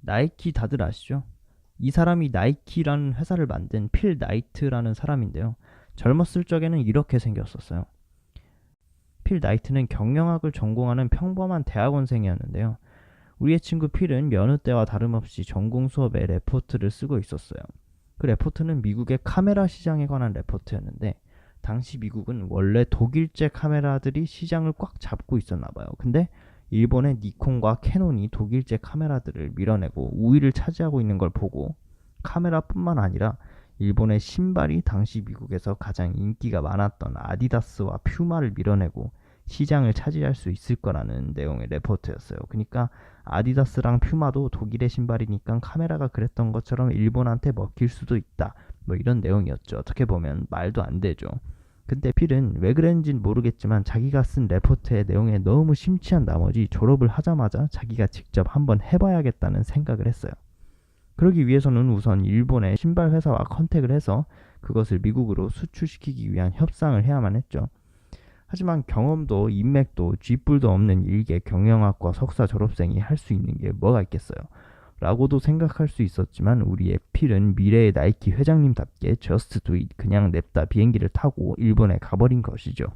나이키 다들 아시죠? 이 사람이 나이키라는 회사를 만든 필 나이트라는 사람인데요. 젊었을 적에는 이렇게 생겼었어요. 필 나이트는 경영학을 전공하는 평범한 대학원생이었는데요. 우리의 친구 필은 여느 때와 다름없이 전공 수업에 레포트를 쓰고 있었어요. 그 레포트는 미국의 카메라 시장에 관한 레포트였는데, 당시 미국은 원래 독일제 카메라들이 시장을 꽉 잡고 있었나 봐요. 근데 일본의 니콘과 캐논이 독일제 카메라들을 밀어내고 우위를 차지하고 있는 걸 보고, 카메라뿐만 아니라 일본의 신발이 당시 미국에서 가장 인기가 많았던 아디다스와 퓨마를 밀어내고 시장을 차지할 수 있을 거라는 내용의 레포트였어요. 그러니까 아디다스랑 퓨마도 독일의 신발이니까 카메라가 그랬던 것처럼 일본한테 먹힐 수도 있다, 뭐 이런 내용이었죠. 어떻게 보면 말도 안 되죠. 근데 필은 왜 그랬는지는 모르겠지만 자기가 쓴 레포트의 내용에 너무 심취한 나머지 졸업을 하자마자 자기가 직접 한번 해봐야겠다는 생각을 했어요. 그러기 위해서는 우선 일본의 신발 회사와 컨택을 해서 그것을 미국으로 수출시키기 위한 협상을 해야만 했죠. 하지만 경험도 인맥도 쥐뿔도 없는 일개 경영학과 석사 졸업생이 할 수 있는 게 뭐가 있겠어요? 라고도 생각할 수 있었지만 우리의 필은 미래의 나이키 회장님답게 Just do it, 그냥 냅다 비행기를 타고 일본에 가버린 것이죠.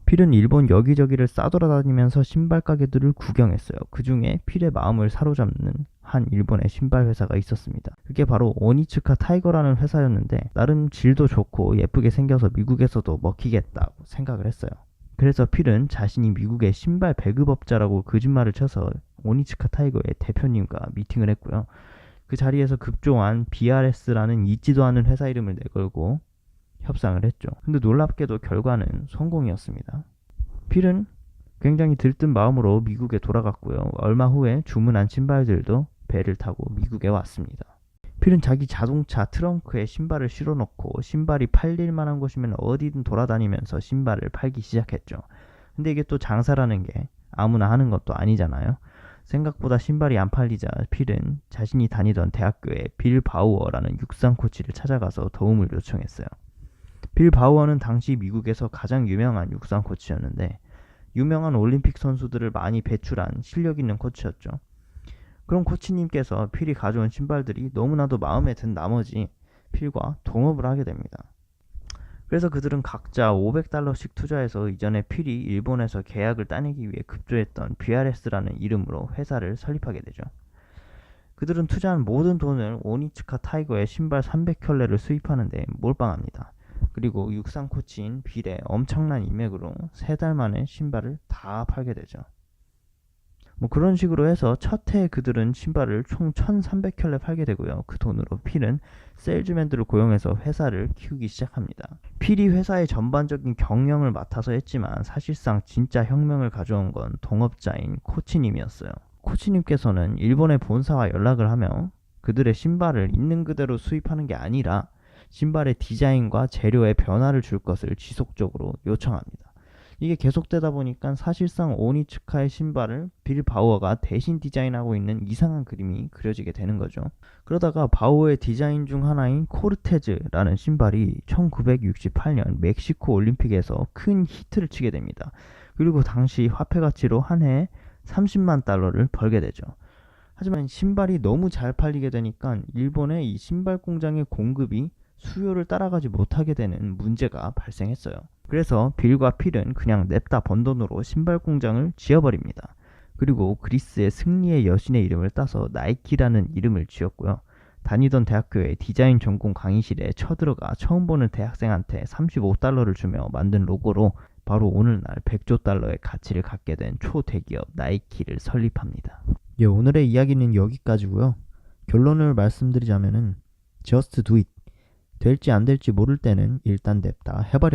필은 일본 여기저기를 싸돌아다니면서 신발 가게들을 구경했어요. 그 중에 필의 마음을 사로잡는 한 일본의 신발 회사가 있었습니다. 그게 바로 오니츠카 타이거라는 회사였는데, 나름 질도 좋고 예쁘게 생겨서 미국에서도 먹히겠다고 생각을 했어요. 그래서 필은 자신이 미국의 신발 배급업자라고 거짓말을 쳐서 오니츠카 타이거의 대표님과 미팅을 했고요. 그 자리에서 급조한 BRS라는 있지도 않은 회사 이름을 내걸고 협상을 했죠. 근데 놀랍게도 결과는 성공이었습니다. 필은 굉장히 들뜬 마음으로 미국에 돌아갔고요. 얼마 후에 주문한 신발들도 배를 타고 미국에 왔습니다. 필은 자기 자동차 트렁크에 신발을 실어놓고 신발이 팔릴 만한 곳이면 어디든 돌아다니면서 신발을 팔기 시작했죠. 근데 이게 또 장사라는 게 아무나 하는 것도 아니잖아요. 생각보다 신발이 안 팔리자 필은 자신이 다니던 대학교에 빌 바우어라는 육상 코치를 찾아가서 도움을 요청했어요. 빌 바우어는 당시 미국에서 가장 유명한 육상 코치였는데, 유명한 올림픽 선수들을 많이 배출한 실력 있는 코치였죠. 그럼 코치님께서 필이 가져온 신발들이 너무나도 마음에 든 나머지 필과 동업을 하게 됩니다. 그래서 그들은 각자 $500씩 투자해서 이전에 필이 일본에서 계약을 따내기 위해 급조했던 BRS라는 이름으로 회사를 설립하게 되죠. 그들은 투자한 모든 돈을 오니츠카 타이거의 신발 300켤레를 수입하는 데 몰빵합니다. 그리고 육상 코치인 빌의 엄청난 인맥으로 3달 만에 신발을 다 팔게 되죠. 뭐 그런 식으로 해서 첫 해에 그들은 신발을 총 1300켤레 팔게 되고요. 그 돈으로 필은 세일즈맨들을 고용해서 회사를 키우기 시작합니다. 필이 회사의 전반적인 경영을 맡아서 했지만 사실상 진짜 혁명을 가져온 건 동업자인 코치님이었어요. 코치님께서는 일본의 본사와 연락을 하며 그들의 신발을 있는 그대로 수입하는 게 아니라 신발의 디자인과 재료에 변화를 줄 것을 지속적으로 요청합니다. 이게 계속되다 보니까 사실상 오니츠카의 신발을 빌 바우어가 대신 디자인하고 있는 이상한 그림이 그려지게 되는 거죠. 그러다가 바우어의 디자인 중 하나인 코르테즈라는 신발이 1968년 멕시코 올림픽에서 큰 히트를 치게 됩니다. 그리고 당시 화폐 가치로 한 해에 30만 달러를 벌게 되죠. 하지만 신발이 너무 잘 팔리게 되니까 일본의 이 신발 공장의 공급이 수요를 따라가지 못하게 되는 문제가 발생했어요. 그래서 빌과 필은 그냥 냅다 번 돈으로 신발 공장을 지어버립니다. 그리고 그리스의 승리의 여신의 이름을 따서 나이키라는 이름을 지었고요. 다니던 대학교의 디자인 전공 강의실에 쳐들어가 처음 보는 대학생한테 $35를 주며 만든 로고로 바로 오늘날 100조 달러의 가치를 갖게 된 초대기업 나이키를 설립합니다. 오늘의 이야기는 여기까지고요. 결론을 말씀드리자면은 Just do it. 될지 안 될지 모를 때는 일단 냅다 해버려라.